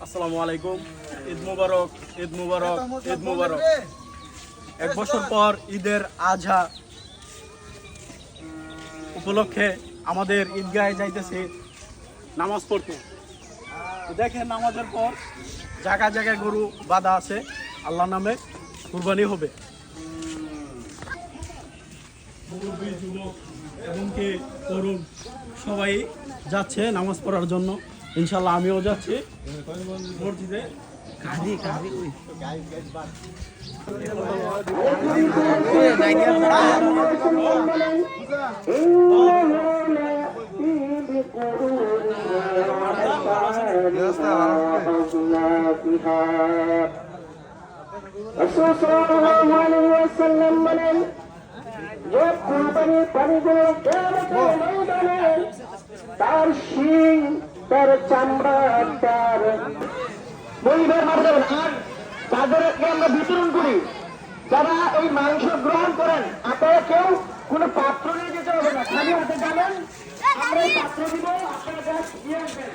আসসালামু আলাইকুম। ঈদ মুবারক, ঈদ মুবারক, ঈদ মুবারক। এক বছর পর ঈদের আজহা উপলক্ষে আমাদের ঈদগাহে যাইতেছি নামাজ পড়তে। দেখেন নামাজের পর জায়গায় জায়গায় গরু বাঁধা আছে, আল্লাহ নামে কুরবানি হবে। মুরব্বী, যুবক এবং কি তরুণ সবাই যাচ্ছে নামাজ পড়ার জন্য। ইনশাল্লাহ আমিও যাচ্ছি মসজিদে। তার শিং, তার চামড়া, তার পরিবার মারা যাবেন। আর তাদেরকে আমরা বিতরণ করি, যারা এই মাংস গ্রহণ করেন, আপনারা কেউ কোনো পাত্র নিয়ে যেতে হবে না, খালি হাতে যাবেন, আমরা এই পাত্র দিব, আপনারা দিয়ে আসবেন।